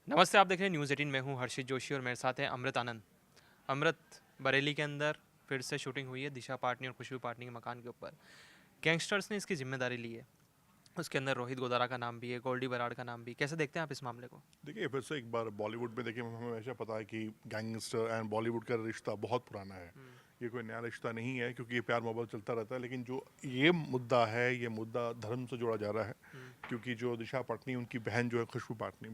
नमस्ते, आप देख रहे हैं न्यूज़ 18। मैं हूं हर्षित जोशी और मेरे साथ है अमृत आनंद। अमृत, बरेली के अंदर फिर से शूटिंग हुई है दिशा पाटनी और खुशबू पाटनी के मकान के ऊपर। गैंगस्टर्स ने इसकी जिम्मेदारी ली है। उसके अंदर रोहित गोदारा का नाम भी है, गोल्डी बराड़ का नाम भी। कैसे देखते हैं आप इस मामले को? देखिए, फिर से एक बार बॉलीवुड में देखिए, हमें हमेशा पता है कि गैंगस्टर एंड बॉलीवुड का रिश्ता बहुत पुराना है। ये कोई नया रिश्ता नहीं है, क्योंकि ये प्यार मोहब्बत चलता रहता है। लेकिन जो ये मुद्दा है, ये मुद्दा धर्म से जोड़ा जा रहा है। क्योंकि जो दिशा पाटनी, उनकी बहन जो है खुशबू पाटनी,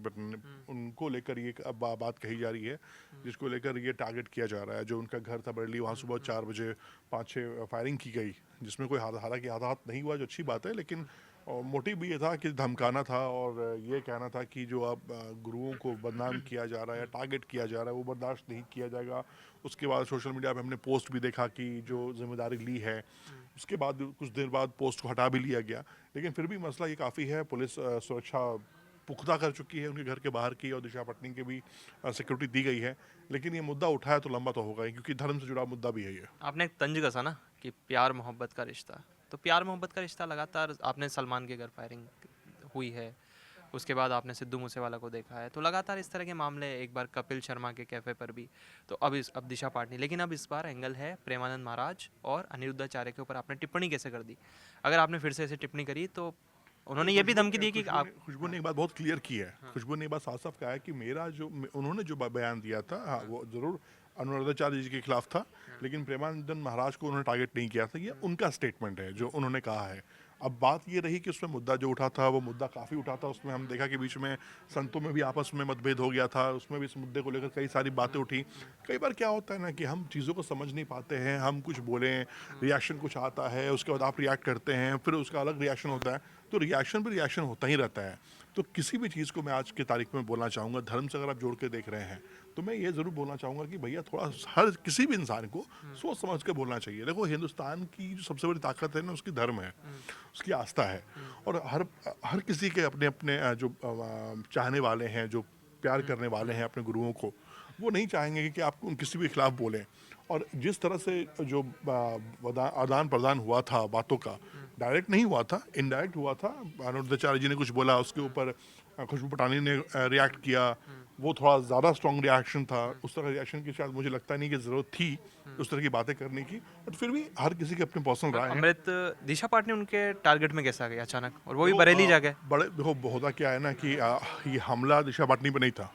उनको लेकर ये अब बात कही जा रही है, जिसको लेकर ये टारगेट किया जा रहा है। जो उनका घर था बरेली, वहाँ सुबह 4 बजे 5-6 फायरिंग की गई, जिसमें कोई हालांकि आघात नहीं हुआ, जो अच्छी बात है। लेकिन और मोटिव भी ये था कि धमकाना था, और ये कहना था कि जो अब गुरुओं को बदनाम किया जा रहा है, टारगेट किया जा रहा है, वो बर्दाश्त नहीं किया जाएगा। उसके बाद सोशल मीडिया पे हमने पोस्ट भी देखा कि जो जिम्मेदारी ली है, उसके बाद कुछ देर बाद पोस्ट को हटा भी लिया गया। लेकिन फिर भी मसला ये काफ़ी है। पुलिस सुरक्षा पुख्ता कर चुकी है उनके घर के बाहर की, और दिशा पत्नी के भी सिक्योरिटी दी गई है। लेकिन ये मुद्दा उठाया तो लंबा तो होगा ही, क्योंकि धर्म से जुड़ा मुद्दा भी है ये। आपने एक तंज कसा ना कि प्यार मोहब्बत का रिश्ता। तो प्यार मोहब्बत का रिश्ता लगातार आपने सलमान के घर फायरिंग हुई है, उसके बाद आपने सिद्धू मूसेवाला को देखा है। तो लगातार इस तरह के मामले, एक बार कपिल शर्मा के कैफ़े पर भी, तो अब दिशा पाटनी। लेकिन अब इस बार एंगल है प्रेमानंद महाराज और अनिरुद्धाचार्य के ऊपर। आपने टिप्पणी कैसे कर दी? अगर आपने फिर से ऐसे टिप्पणी करी तो नहीं, उन्होंने ये भी धमकी दी कि आप। खुशबू ने एक बात बहुत क्लियर की है। हाँ। खुशबू ने एक बात साफ साफ कहा है कि मेरा जो उन्होंने जो बयान दिया था, हाँ, वो जरूर अनुराधाचार्य जी के खिलाफ था। लेकिन प्रेमानंदन महाराज को उन्होंने टारगेट नहीं किया था। ये उनका स्टेटमेंट है जो उन्होंने कहा है। अब बात ये रही कि उसमें मुद्दा जो उठा था, वो मुद्दा काफ़ी उठा था। उसमें हम देखा कि बीच में संतों में भी आपस में मतभेद हो गया था। उसमें भी इस मुद्दे को लेकर कई सारी बातें उठी। कई बार क्या होता है ना कि हम चीज़ों को समझ नहीं पाते हैं। हम कुछ बोलें, रिएक्शन कुछ आता है, उसके बाद आप रिएक्ट करते हैं, फिर उसका अलग रिएक्शन होता है। तो रिएक्शन भी रिएक्शन होता ही रहता है। तो किसी भी चीज़ को मैं आज की तारीख में बोलना चाहूँगा, धर्म से अगर आप जोड़ के देख रहे हैं, तो मैं ये ज़रूर बोलना चाहूँगा कि भैया थोड़ा हर किसी भी इंसान को सोच समझ के बोलना चाहिए। देखो, हिंदुस्तान की जो सबसे बड़ी ताकत है ना, उसकी धर्म है, उसकी आस्था है। और हर हर किसी के अपने अपने जो चाहने वाले हैं, जो प्यार करने वाले हैं अपने गुरुओं को, वो नहीं चाहेंगे कि आप किसी भी खिलाफ बोलें। और जिस तरह से जो आदान प्रदान हुआ था बातों का, डायरेक्ट नहीं हुआ था, इनडायरेक्ट हुआ था। अनुरुद्धाचार्य जी ने कुछ बोला, उसके ऊपर खुशबू पटानी ने रिएक्ट किया। वो थोड़ा ज़्यादा स्ट्रॉन्ग रिएक्शन था। उस तरह रिएक्शन की शायद मुझे लगता नहीं कि ज़रूरत थी उस तरह की बातें करने की। बट फिर भी हर किसी के अपने पर्सनल राय हैं। अमृत, दिशा पाटनी उनके टारगेट में कैसे आ गई अचानक, और वो भी देखो, बरेली जा गए? बड़े देखो, होता क्या है ना कि ये हमला दिशा पाटनी पे नहीं था।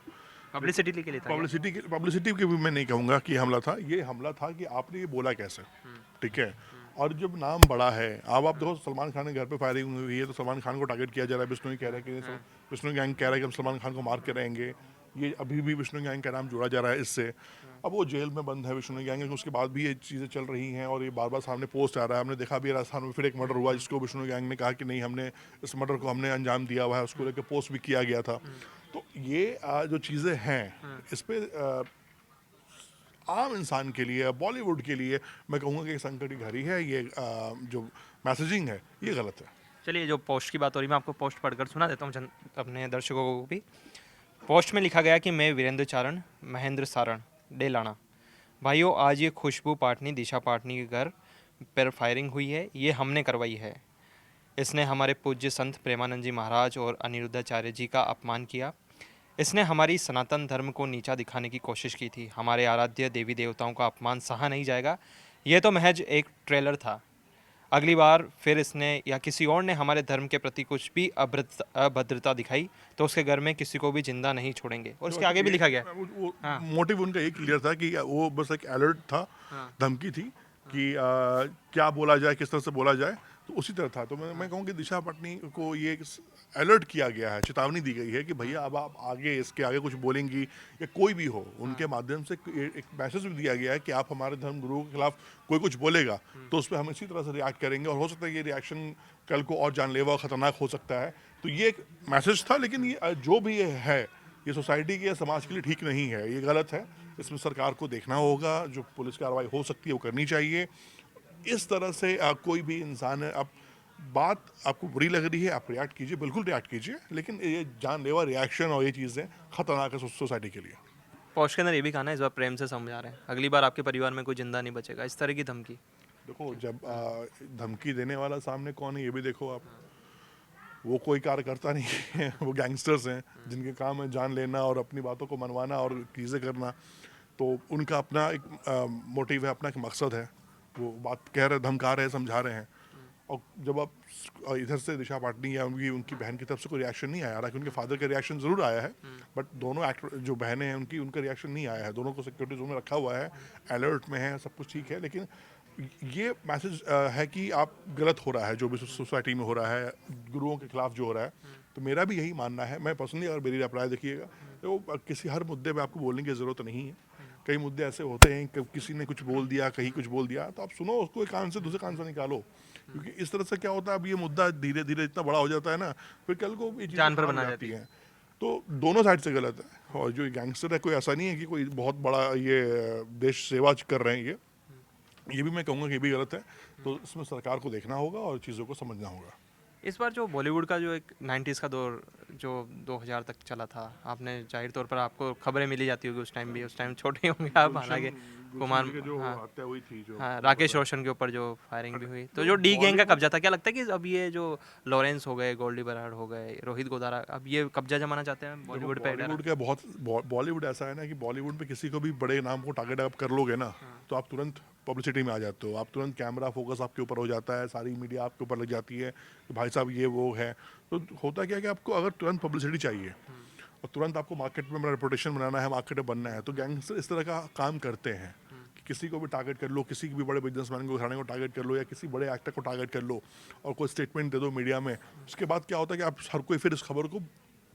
पब्लिसिटी के लिए था क्या? पब्लिसिटी के भी मैं नहीं कहूँगा कि हमला था। ये हमला था कि आपने ये बोला कैसे, ठीक है। और जब नाम बड़ा है, अब आप देखो, सलमान खान के घर पे फायरिंग हुई है, तो सलमान खान को टारगेट किया जा रहा है। विष्णु कह रहा है कि विष्णु गैंग कह रहा है कि हम सलमान खान को मार के रहेंगे। ये अभी भी विष्णु गैंग का नाम जोड़ा जा रहा है इससे। अब वो जेल में बंद है विष्णु गैंग, उसके बाद भी ये चीज़ें चल रही हैं, और ये बार बार सामने पोस्ट आ रहा है। हमने देखा भी राजस्थान में फिर एक मर्डर हुआ, जिसको विष्णु गैंग ने कहा कि नहीं, हमने इस मर्डर को हमने अंजाम दिया हुआ है, उसको लेकर पोस्ट भी किया गया था। तो ये जो चीज़ें हैं, इस पे आम इंसान के लिए, बॉलीवुड के लिए, मैं कहूँगा कि संकट की घड़ी है। ये जो मैसेजिंग है, ये गलत है। चलिए, जो पोस्ट की बात हो रही है, मैं आपको पोस्ट पढ़कर सुना देता हूँ अपने दर्शकों को भी। पोस्ट में लिखा गया कि मैं वीरेंद्र चारण महेंद्र सारण डेलाना। भाइयों, आज ये खुशबू पाटनी दिशा पाटनी के घर पर फायरिंग हुई है, ये हमने करवाई है। इसने हमारे पूज्य संत प्रेमानंद जी महाराज और अनिरुद्धाचार्य जी का अपमान किया। इसने हमारी सनातन धर्म को नीचा दिखाने की कोशिश की थी। हमारे आराध्य देवी देवताओं का अपमान सहा नहीं जाएगा। ये तो महज एक ट्रेलर था। अगली बार फिर इसने या किसी और ने हमारे धर्म के प्रति कुछ भी अभद्रता दिखाई तो उसके घर में किसी को भी जिंदा नहीं छोड़ेंगे। और इसके आगे भी लिखा गया है। वो हाँ। मोटिव उनका ये क्लियर था कि वो बस एक अलर्ट था, हाँ। धमकी थी कि क्या बोला जाए, किस तरह से बोला जाए। तो उसी तरह था। तो मैं कहूँ कि दिशा पटनी को ये अलर्ट किया गया है, चेतावनी दी गई है कि भैया अब आप आगे, इसके आगे कुछ बोलेंगी या कोई भी हो, उनके माध्यम से एक मैसेज भी दिया गया है कि आप हमारे धर्म गुरुओं के खिलाफ कोई कुछ बोलेगा तो उस पर हम इसी तरह से रिएक्ट करेंगे, और हो सकता है ये रिएक्शन कल को और जानलेवा और खतरनाक हो सकता है। तो ये एक मैसेज था। लेकिन ये जो भी ये है, ये सोसाइटी के या समाज के लिए ठीक नहीं है, ये गलत है। इसमें सरकार को देखना होगा, जो पुलिस कार्रवाई हो सकती है वो करनी चाहिए। इस तरह से कोई भी इंसान है, अब बात आपको बुरी लग रही है, आप रिएक्ट कीजिए, बिल्कुल रिएक्ट कीजिए। लेकिन ये जानलेवा रिएक्शन और ये चीज़ें खतरनाक है सोसाइटी के लिए। पोस्ट के अंदर ये भी कहा ना, इस बार प्रेम से समझा रहे हैं, अगली बार आपके परिवार में कोई जिंदा नहीं बचेगा, इस तरह की धमकी। देखो, जब धमकी देने वाला सामने कौन है, ये भी देखो आप। वो कोई कार्यकर्ता नहीं है, वो गैंगस्टर्स हैं जिनके काम है जान लेना और अपनी बातों को मनवाना और चीज़ें करना। तो उनका अपना एक मोटिव है, अपना एक मकसद है, वो बात कह रहे, धमका रहे हैं, समझा रहे हैं। और जब आप इधर से दिशा पाटनी या उनकी उनकी बहन की तरफ से कोई रिएक्शन नहीं आया, हालांकि उनके फादर का रिएक्शन ज़रूर आया है, बट दोनों एक्टर जो बहनें हैं उनकी उनका रिएक्शन नहीं आया है। दोनों को सिक्योरिटी जोन में रखा हुआ है, अलर्ट में है, सब कुछ ठीक है। लेकिन ये मैसेज है कि आप गलत हो रहा है जो भी सोसाइटी में हो रहा है, गुरुओं के खिलाफ जो हो रहा है। तो मेरा भी यही मानना है, मैं पर्सनली अगर मेरी राय देखिएगा तो किसी हर मुद्दे पे आपको बोलने की ज़रूरत नहीं है। कई मुद्दे ऐसे होते हैं कि किसी ने कुछ बोल दिया, कहीं कुछ बोल दिया, तो आप सुनो उसको, एक कान से दूसरे कान से निकालो। क्योंकि इस तरह से क्या होता है, अब ये मुद्दा धीरे धीरे इतना बड़ा हो जाता है ना, फिर कल को ये चीज़ें जान पर खराब बना हो जाती हैं। तो दोनों साइड से गलत है। और जो गैंगस्टर है, कोई ऐसा नहीं है कि कोई बहुत बड़ा ये देश सेवा कर रहे हैं, ये भी मैं कहूँगा कि ये भी गलत है। तो इसमें सरकार को देखना होगा और चीज़ों को समझना होगा। इस बार जो बॉलीवुड का जो एक 90s का दौर जो 2000 तक चला था, आपने जाहिर तौर पर आपको खबरें मिली जाती होगी उस टाइम भी, उस टाइम छोटे होंगे आप, हालांकि कुमार, गुलशन जी की जो हाँ हत्या हुई थी, जो हाँ, राकेश रोशन के ऊपर जो फायरिंग भी हुई, तो जो डी गैंग का कब्जा था, क्या लगता है कि अब ये जो लॉरेंस हो गए, गोल्डी बराड़ हो गए, रोहित गोदारा, अब ये कब्जा जमाना चाहते हैं बॉलीवुड पे? बॉलीवुड का बहुत बॉलीवुड ऐसा है ना कि बॉलीवुड में किसी को भी बड़े नाम को टारगेट आप कर लोगे ना, तो आप तुरंत पब्लिसिटी में आ जाते हो, आप तुरंत कैमरा फोकस आपके ऊपर हो जाता है, सारी मीडिया आपके ऊपर लग जाती है कि भाई साहब ये वो है। तो होता क्या है कि आपको अगर तुरंत पब्लिसिटी चाहिए और तुरंत आपको मार्केट में रेपुटेशन बनाना है, मार्केट में बनना है, तो गैंगस्टर इस तरह का काम करते हैं कि किसी को भी टारगेट कर लो, किसी भी बड़े बिजनेसमैन को, घराने को टारगेट कर लो, या किसी बड़े एक्टर को टारगेट कर लो और कोई स्टेटमेंट दे दो मीडिया में। उसके बाद क्या होता है कि आप हर कोई फिर इस खबर को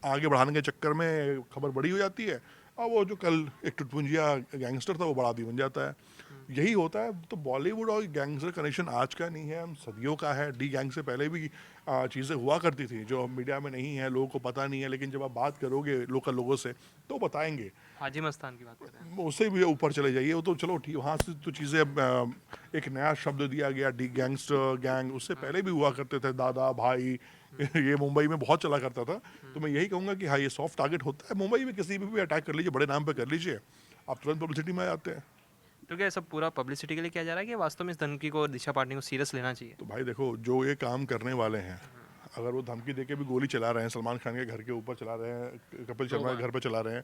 आगे बढ़ाने के चक्कर में खबर बड़ी हो जाती है, और वो जो कल एक टुटपुंजिया गैंगस्टर था वो बड़ा आदमी बन जाता है। यही होता है। तो बॉलीवुड और गैंगस्टर कनेक्शन आज का नहीं है, हम सदियों का है। डी गैंग से पहले भी चीज़ें हुआ करती थी जो मीडिया में नहीं है, लोगों को पता नहीं है, लेकिन जब आप बात करोगे लोकल लोगों से तो बताएंगे। हाजी मस्तान की बात कर रहे हैं। उससे भी ऊपर चले जाइए, वो तो चलो ठीक, वहाँ से तो चीज़ें एक नया शब्द दिया गया, डी गैंगस्टर गैंग, उससे पहले भी हुआ करते थे, दादा भाई ये मुंबई में बहुत चला करता था। तो मैं यही कहूँगा कि हाँ, ये सॉफ्ट टारगेट होता है। मुंबई में किसी भी अटैक कर लीजिए, बड़े नाम पे कर लीजिए, आप तुरंत पब्लिसिटी में आ जाते हैं। तो क्या ये सब पूरा पब्लिसिटी के लिए किया जा रहा है कि वास्तव में इस धमकी को, दिशा पाटनी को सीरियस लेना चाहिए? तो भाई देखो, जो ये काम करने वाले हैं, अगर वो धमकी देके भी गोली चला रहे हैं, सलमान खान के घर के ऊपर चला रहे हैं, कपिल शर्मा के घर पे चला रहे हैं,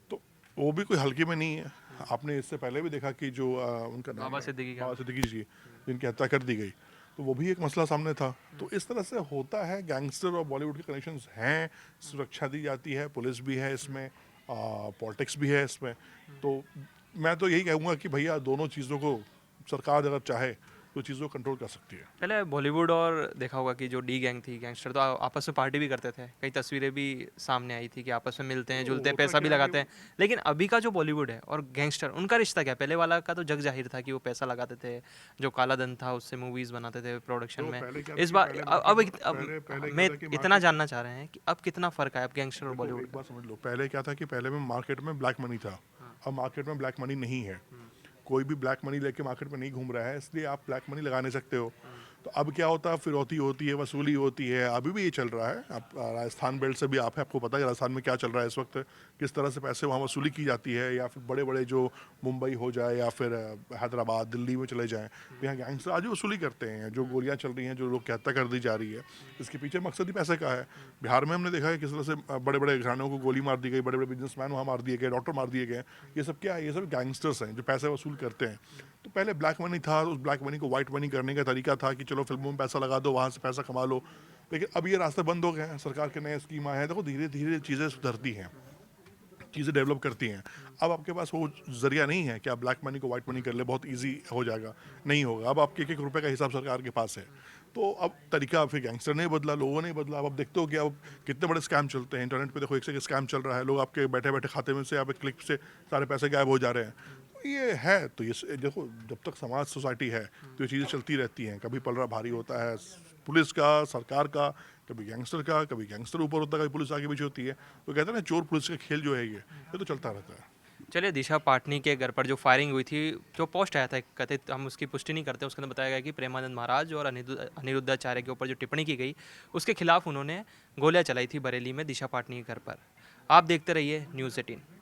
तो वो भी कोई हल्के में नहीं है। आपने इससे पहले भी देखा कि जो उनका नाम बाबा है, सिद्दीकी का। बाबा सिद्दीकी जी, जिनकी हत्या कर दी गई, तो वो भी एक मसला सामने था। तो इस तरह से होता है। गैंगस्टर और बॉलीवुड के कनेक्शंस हैं, सुरक्षा दी जाती है, पुलिस भी है इसमें, पॉलिटिक्स भी है इसमें। तो मैं तो यही कहूँगा कि भैया दोनों चीज़ों को सरकार अगर चाहे तो चीज़ों को कंट्रोल कर सकती है। पहले बॉलीवुड और देखा होगा कि जो डी गैंग थी, गैंगस्टर, तो आपस में पार्टी भी करते थे, कई तस्वीरें भी सामने आई थी कि आपस में मिलते हैं, तो जुलते हैं, होता पैसा भी क्या है लगाते कि हैं। लेकिन अभी का जो बॉलीवुड है और गैंगस्टर, उनका रिश्ता क्या? पहले वाला का तो जग जाहिर था कि वो पैसा लगाते थे, जो काला धन था उससे मूवीज बनाते थे प्रोडक्शन तो में। पहले क्या था इस कि बार पहले अब मार्केट अब पहले पहले मैं क्या था कि इतना मार्केट, जानना चाह रहे हैं कि अब कितना फर्क है अब गैंगस्टर और देखो बॉलीवुड एक का? बात समझ लो, पहले क्या था कि पहले में मार्केट में ब्लैक मनी था, अब मार्केट में ब्लैक मनी नहीं है। कोई भी ब्लैक मनी लेके मार्केट में नहीं घूम रहा है, इसलिए आप ब्लैक मनी लगा नहीं सकते हो। तो अब क्या होता है, फिरौती होती है, वसूली होती है, अभी भी ये चल रहा है। आप राजस्थान बेल्ट से भी आप है, आपको पता है राजस्थान में क्या चल रहा है इस वक्त, किस तरह से पैसे वहाँ वसूली की जाती है। या फिर बड़े बड़े जो मुंबई हो जाए या फिर हैदराबाद, दिल्ली में चले जाएँ, तो यहाँ गैंगस्टर आज भी वसूली करते हैं। जो गोलियाँ चल रही हैं, जो लोग की हत्या कर दी जा रही है, इसके पीछे मकसद ही पैसे का है। बिहार में हमने देखा है किस तरह से बड़े बड़े घरानों को गोली मार दी गई, बड़े बड़े बिजनेसमैन वहाँ मार दिए गए, डॉक्टर मार दिए गए। ये सब क्या है? ये सब गैंगस्टर्स हैं जो पैसे वसूल करते हैं। तो पहले ब्लैक मनी था, उस ब्लैक मनी को वाइट मनी करने का तरीका था कि चलो फिल्मों में पैसा लगा दो, वहाँ से पैसा कमा लो। लेकिन अब ये रास्ते बंद हो गए हैं, सरकार के नए स्कीम आए हैं। देखो धीरे धीरे चीज़ें सुधरती हैं, चीज़ें डेवलप करती हैं। अब आपके पास वो जरिया नहीं है कि आप ब्लैक मनी को वाइट मनी कर ले, बहुत इजी हो जाएगा, नहीं होगा। अब आपके एक एक रुपये का हिसाब सरकार के पास है। तो अब तरीका फिर गैंगस्टर ने बदला, लोगों ने बदला। अब देखते हो कि अब कितने बड़े स्कैम चलते हैं इंटरनेट पे। देखो एक से एक स्कैम चल रहा है, लोग आपके बैठे बैठे खाते में से आप एक क्लिक से सारे पैसे गायब हो जा रहे हैं। तो ये है। तो ये देखो, जब तक समाज सोसाइटी है तो ये चीज़ें चलती रहती हैं। कभी पलड़ा भारी होता है पुलिस का, सरकार का, कभी गैंगस्टर का, कभी गैंगस्टर ऊपर होता है, कभी पुलिस आगे पीछे होती है। तो कहते हैं ना, चोर पुलिस का खेल जो है ये तो चलता रहता है। चलिए, दिशा पाटनी के घर पर जो फायरिंग हुई थी, जो पोस्ट आया था कथित, हम उसकी पुष्टि नहीं करते, उसके अंदर बताया गया कि प्रेमानंद महाराज और अनिरुद्धाचार्य के ऊपर जो टिप्पणी की गई, उसके खिलाफ उन्होंने गोलियां चलाई थी बरेली में दिशा पाटनी के घर पर। आप देखते रहिए News 18।